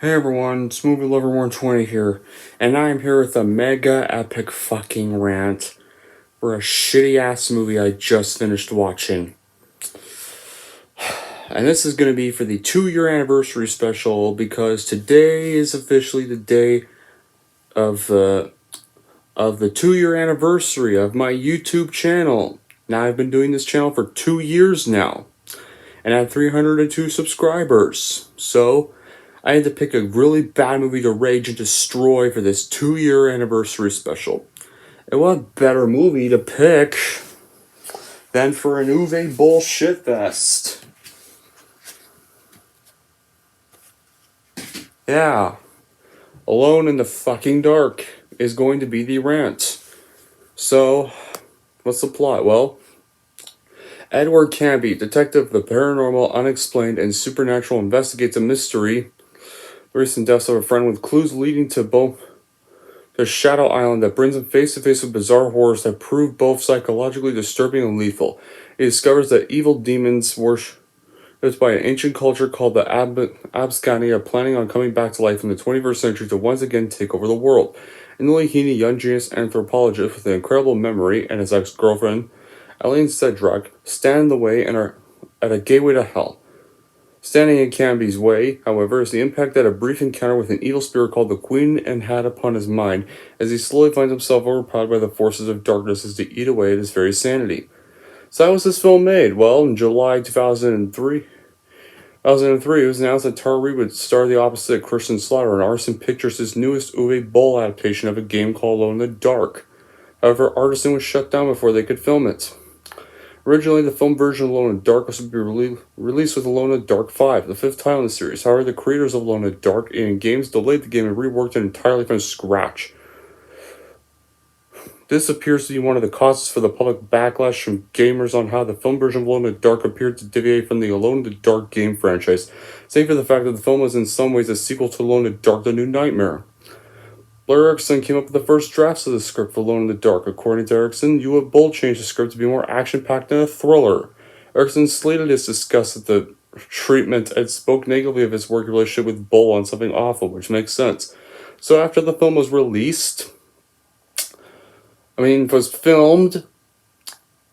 Hey everyone, it's Movie Lover 120 here, and I am here with a mega epic fucking rant for a shitty ass movie I just finished watching. And this is gonna be for the 2-year anniversary special because today is officially the day of the 2-year anniversary of my YouTube channel. Now I've been doing this channel for 2 years now, and I have 302 subscribers. So I had to pick a really bad movie to rage and destroy for this 2-year anniversary special. And what better movie to pick than for an Uwe bullshit fest? Yeah, Alone in the Fucking Dark is going to be the rant. So, what's the plot? Well, Edward Canby, detective of the paranormal, unexplained, and supernatural, investigates a mystery. The recent deaths of a friend with clues leading to both the Shadow Island that brings him face to face with bizarre horrors that prove both psychologically disturbing and lethal. He discovers that evil demons worshipped by an ancient culture called the Abscani are planning on coming back to life in the 21st century to once again take over the world. Newly Heaney, young genius anthropologist with an incredible memory, and his ex-girlfriend, Elaine Cedric, stand in the way and are at a gateway to hell. Standing in Canby's way, however, is the impact that a brief encounter with an evil spirit called the Queen and had upon his mind, as he slowly finds himself overpowered by the forces of darkness as to eat away at his very sanity. So how was this film made? Well, in July 2003, it was announced that Tara Reid would star the opposite Kristen Slaughter in Artisan Pictures' newest Uwe Boll adaptation of a game called Alone in the Dark. However, Artisan was shut down before they could film it. Originally, the film version of Alone in the Dark was to be released with Alone in the Dark 5, the 5th title in the series. However, the creators of Alone in the Dark and games delayed the game and reworked it entirely from scratch. This appears to be one of the causes for the public backlash from gamers on how the film version of Alone in the Dark appeared to deviate from the Alone in the Dark game franchise, save for the fact that the film was in some ways a sequel to Alone in the Dark: The New Nightmare. Blair Erickson came up with the first drafts of the script for Alone in the Dark. According to Erickson, Uwe Boll changed the script to be more action-packed than a thriller. Erickson slated his disgust at the treatment and spoke negatively of his working relationship with Boll on something awful, which makes sense. So after the film was filmed,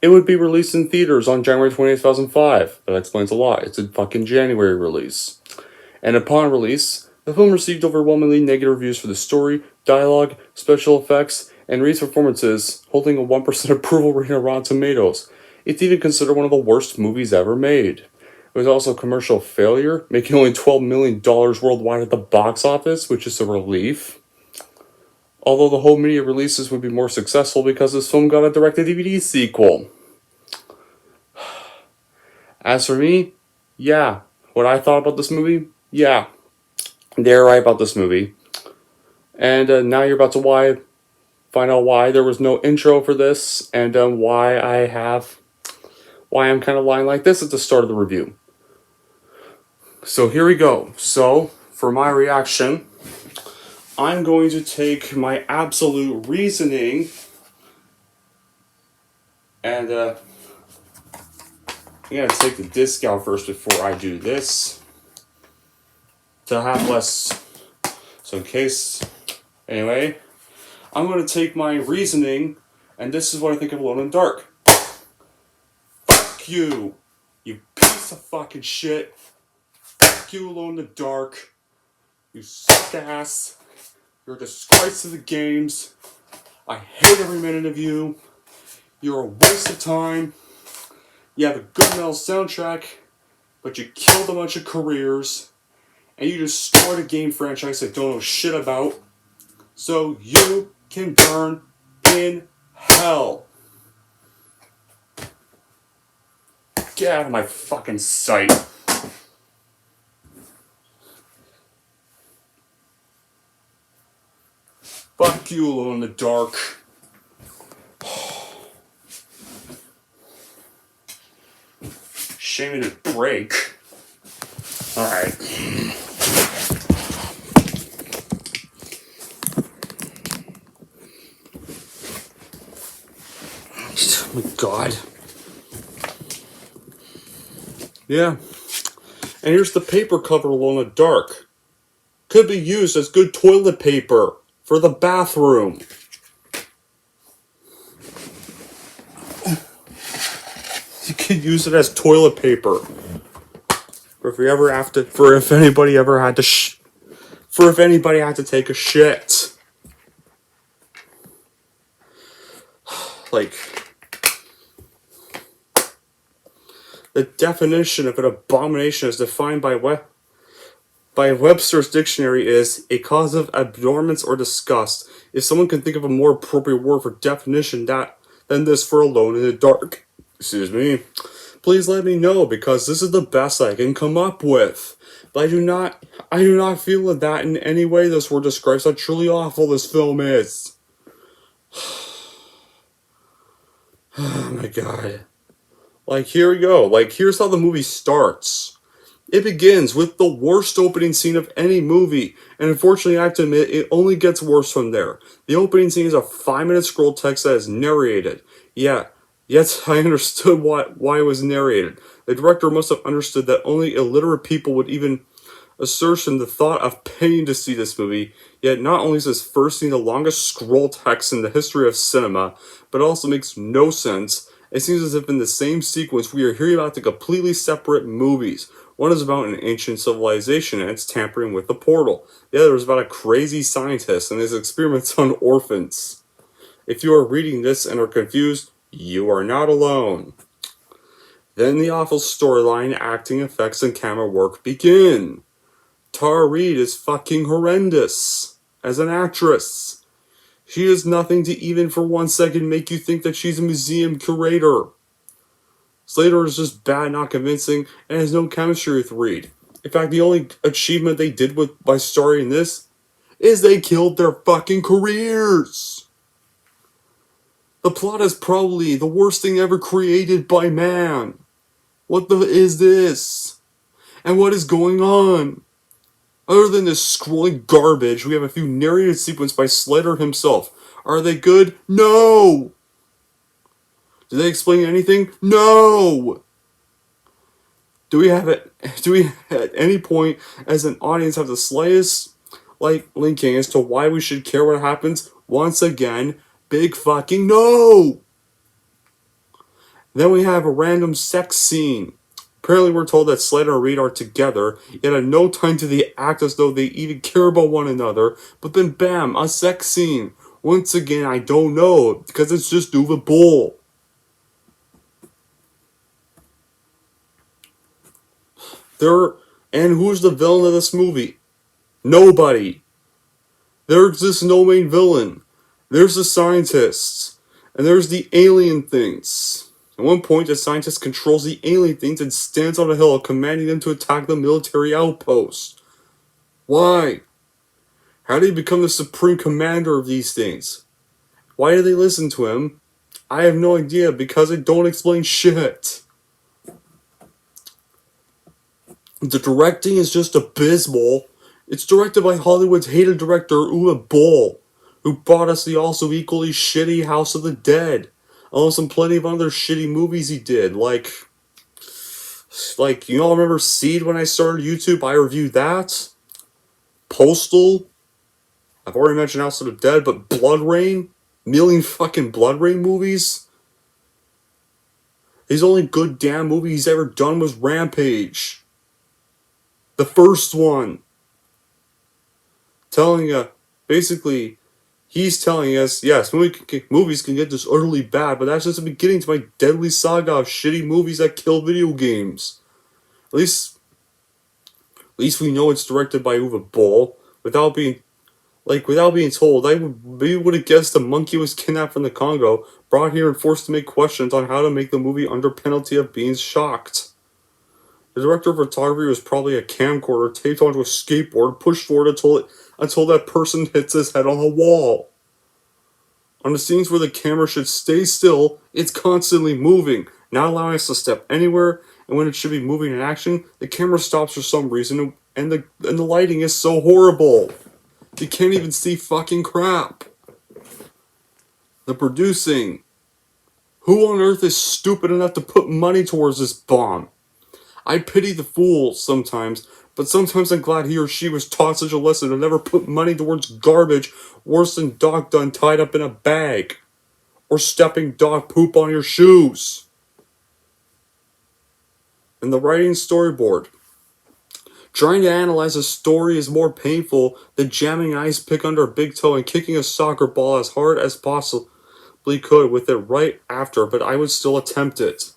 it would be released in theaters on January 28, 2005. That explains a lot. It's a fucking January release. And upon release, the film received overwhelmingly negative reviews for the story, dialogue, special effects, and Reed's performances, holding a 1% approval rating on Rotten Tomatoes. It's even considered one of the worst movies ever made. It was also a commercial failure, making only $12 million worldwide at the box office, which is a relief. Although the home media releases would be more successful because this film got a direct-to-DVD sequel. As for me, yeah. What I thought about this movie? Yeah. They're right about this movie. And now you're about to find out why there was no intro for this, and why I'm kind of lying like this at the start of the review. So here we go. So, for my reaction, I'm going to take my absolute reasoning and I'm going to take the disc out first before I do this to have less. So in case, anyway, I'm going to take my reasoning, and this is what I think of Alone in the Dark. Fuck you, you piece of fucking shit. Fuck you, Alone in the Dark. You suck ass. You're a disgrace to the games. I hate every minute of you. You're a waste of time. You have a good metal soundtrack, but you killed a bunch of careers. And you destroyed a game franchise I don't know shit about. So you can burn in hell. Get out of my fucking sight. Fuck you, Alone in the Dark. Shame it didn't break. Alright. Oh my god. Yeah. And here's the paper cover, Alone in the Dark. could be used as good toilet paper for the bathroom. You could use it as toilet paper. If anybody had to take a shit. Like, the definition of an abomination as defined by Webster's dictionary is a cause of abhorrence or disgust. If someone can think of a more appropriate word for definition than this for Alone in the Dark, excuse me, please let me know, because this is the best I can come up with. But I do not feel that in any way this word describes how truly awful this film is. Oh my god. Like, here we go. Like, here's how the movie starts. It begins with the worst opening scene of any movie, and unfortunately I have to admit, it only gets worse from there. The opening scene is a 5-minute scroll text that is narrated. Yes, I understood why it was narrated. The director must have understood that only illiterate people would even assertion the thought of paying to see this movie, yet not only is this first scene the longest scroll text in the history of cinema, but it also makes no sense. It seems as if in the same sequence we are hearing about the completely separate movies. One is about an ancient civilization and its tampering with the portal. The other is about a crazy scientist and his experiments on orphans. If you are reading this and are confused, you are not alone. Then the awful storyline, acting, effects, and camera work begin. Tara Reid is fucking horrendous as an actress. She does nothing to even for 1 second make you think that she's a museum curator. Slater is just bad, not convincing, and has no chemistry with Reid. In fact, the only achievement they did by starring this is they killed their fucking careers. The plot is probably the worst thing ever created by man. What the is this? And what is going on? Other than this scrolling garbage, we have a few narrated sequences by Slater himself. Are they good? No! Do they explain anything? No! Do we at any point as an audience have the slightest linking as to why we should care what happens? Once again, big fucking no! Then we have a random sex scene. Apparently we're told that Slater and Reid are together, yet at no time do they act as though they even care about one another, but then bam, a sex scene. Once again, I don't know, because it's just Uwe Boll. And who's the villain of this movie? Nobody. There exists no main villain. There's the scientists, and there's the alien things. At one point, the scientist controls the alien things and stands on a hill commanding them to attack the military outpost. Why? How did he become the supreme commander of these things? Why do they listen to him? I have no idea, because they don't explain shit. The directing is just abysmal. It's directed by Hollywood's hated director Uwe Boll, who brought us the also equally shitty House of the Dead, along with plenty of other shitty movies he did, like you all remember Seed when I started YouTube? I reviewed that. Postal. I've already mentioned House of the Dead, but Blood Rain, million fucking Blood Rain movies. His only good damn movie he's ever done was Rampage. The first one. Basically, he's telling us, yes, movies can get this utterly bad, but that's just the beginning to my deadly saga of shitty movies that kill video games. At least we know it's directed by Uwe Boll. Without being told, we would have guessed a monkey was kidnapped from the Congo, brought here and forced to make questions on how to make the movie under penalty of being shocked. The director of photography was probably a camcorder taped onto a skateboard, pushed forward until that person hits his head on the wall. On the scenes where the camera should stay still, it's constantly moving, not allowing us to step anywhere, and when it should be moving in action, the camera stops for some reason, and the lighting is so horrible. You can't even see fucking crap. The producing. Who on earth is stupid enough to put money towards this bomb? I pity the fools sometimes, But sometimes I'm glad he or she was taught such a lesson to never put money towards garbage worse than dog dung tied up in a bag. Or stepping dog poop on your shoes. And the writing storyboard. Trying to analyze a story is more painful than jamming ice pick under a big toe and kicking a soccer ball as hard as possibly could with it right after, but I would still attempt it.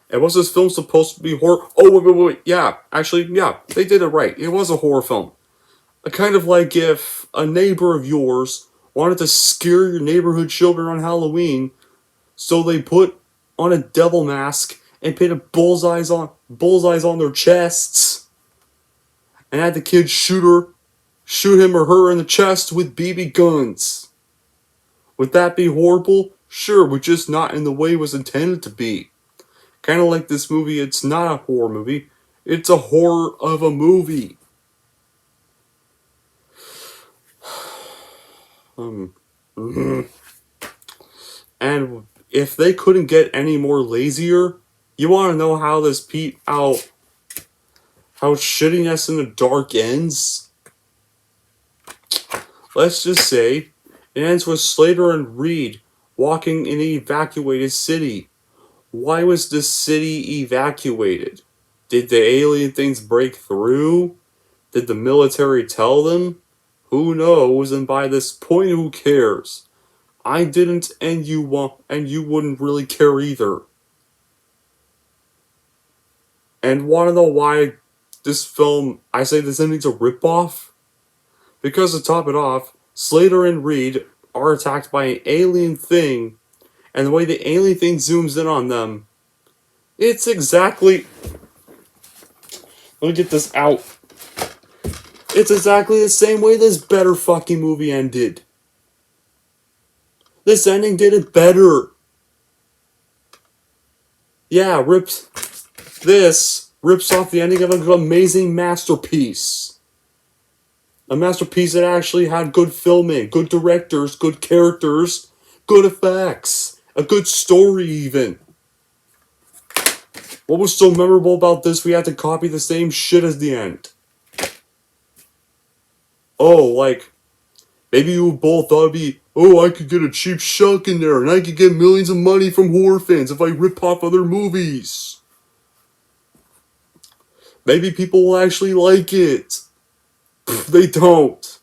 And was this film supposed to be horror? Oh, wait. Yeah, actually, yeah, they did it right. It was a horror film. Kind of like if a neighbor of yours wanted to scare your neighborhood children on Halloween, so they put on a devil mask and painted bullseyes on their chests, and had the kids shoot him or her in the chest with BB guns. Would that be horrible? Sure, but just not in the way it was intended to be. Kind of like this movie, it's not a horror movie. It's a horror of a movie. And if they couldn't get any more lazier, you want to know how this how shittiness in the dark ends? Let's just say it ends with Slater and Reed walking in an evacuated city. Why was this city evacuated? Did the alien things break through? Did the military tell them? Who knows, and by this point, who cares? I didn't, and you wouldn't really care either. And want to know why this film, I say this ending's a ripoff? Because to top it off, Slater and Reed are attacked by an alien thing, and the way the alien thing zooms in on them, it's exactly... Let me get this out. It's exactly the same way this better fucking movie ended. This ending did it better. Yeah, rips off the ending of an amazing masterpiece. A masterpiece that actually had good filming, good directors, good characters, good effects, a good story even. What was so memorable about this? We had to copy the same shit as the end. Oh, like, maybe you both thought it'd be, oh, I could get a cheap shuck in there and I could get millions of money from horror fans if I rip off other movies. Maybe people will actually like it. They don't.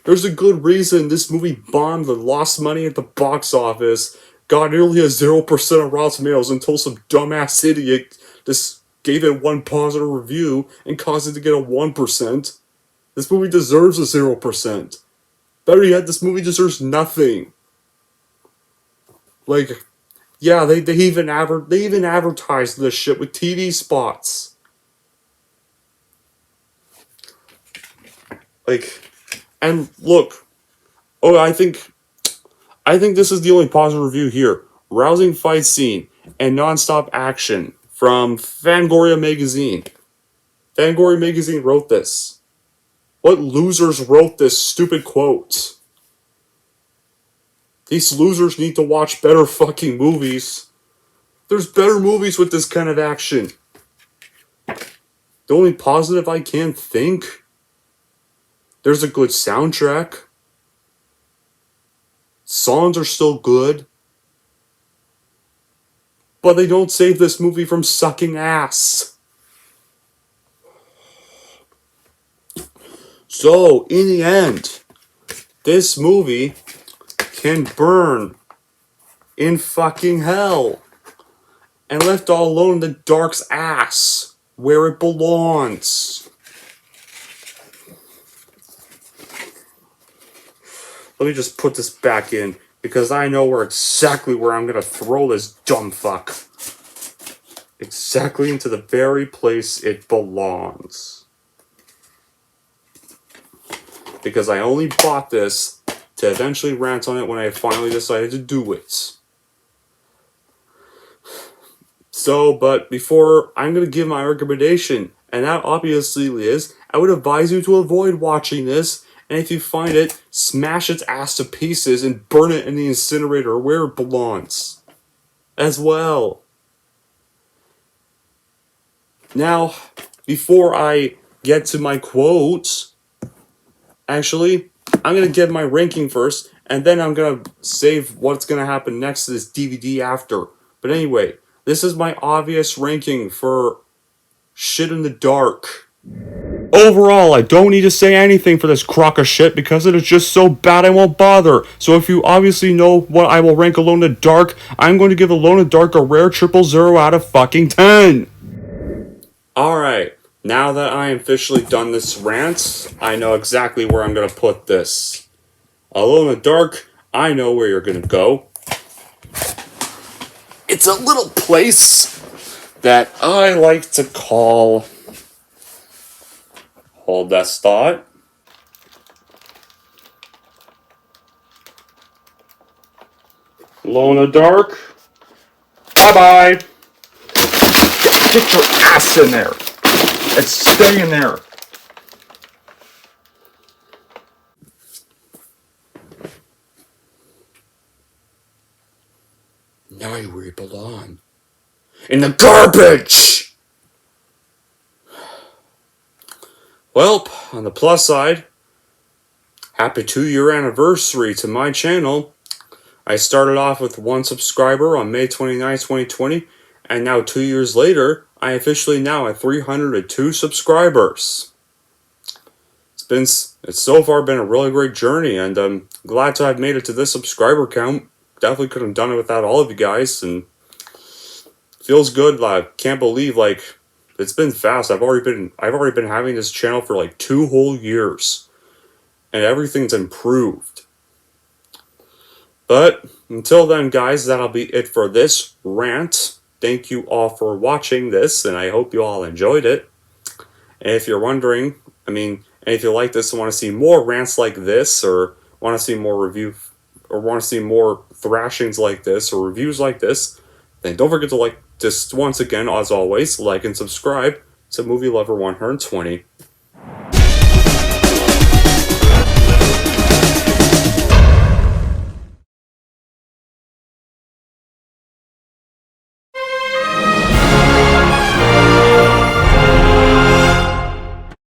There's a good reason this movie bombed and lost money at the box office, got nearly a 0% on Rotten Tomatoes until some dumbass idiot just gave it one positive review and caused it to get a 1%. This movie deserves a 0%. Better yet, this movie deserves nothing. Like, yeah, they even advertised this shit with TV spots. Like, and look, oh, I think this is the only positive review here. Rousing fight scene and non-stop action from Fangoria magazine. Fangoria magazine wrote this. What losers wrote this stupid quote? These losers need to watch better fucking movies. There's better movies with this kind of action. The only positive I can think, there's a good soundtrack. Songs are still good. But they don't save this movie from sucking ass. So, in the end, this movie can burn in fucking hell. And left all alone in the dark's ass, where it belongs. Let me just put this back in, because I know exactly where I'm gonna throw this dumb fuck. Exactly into the very place it belongs. Because I only bought this to eventually rant on it when I finally decided to do it. So, but before, I'm going to give my recommendation, and that obviously is, I would advise you to avoid watching this, and if you find it, smash its ass to pieces and burn it in the incinerator where it belongs. As well. Now, before I get to my quotes, actually, I'm going to get my ranking first, and then I'm going to save what's going to happen next to this DVD after. But anyway, this is my obvious ranking for Shit in the Dark. Overall, I don't need to say anything for this crock of shit because it is just so bad I won't bother. So if you obviously know what I will rank Alone in the Dark, I'm going to give Alone in the Dark a rare 000 out of fucking 10. Alright, now that I am officially done this rant, I know exactly where I'm going to put this. Alone in the Dark, I know where you're going to go. It's a little place that I like to call... Hold that thought. Alone in the Dark. Bye-bye. Get your ass in there. It's staying there. Now you're where you belong. In the garbage! Well, on the plus side, happy 2-year anniversary to my channel. I started off with 1 subscriber on May 29, 2020, and now 2 years later, I officially now have 302 subscribers. It's so far been a really great journey, and I'm glad to have made it to this subscriber count. Definitely couldn't have done it without all of you guys, and feels good. Like, can't believe, like, it's been fast. I've already been having this channel for like 2 whole years, and everything's improved. But until then, guys, that'll be it for this rant. Thank you all for watching this, and I hope you all enjoyed it. And if you're wondering, and if you like this and want to see more rants like this, or want to see more want to see more thrashings like this, or reviews like this, then don't forget to just once again, as always, like and subscribe to Movie Lover 120.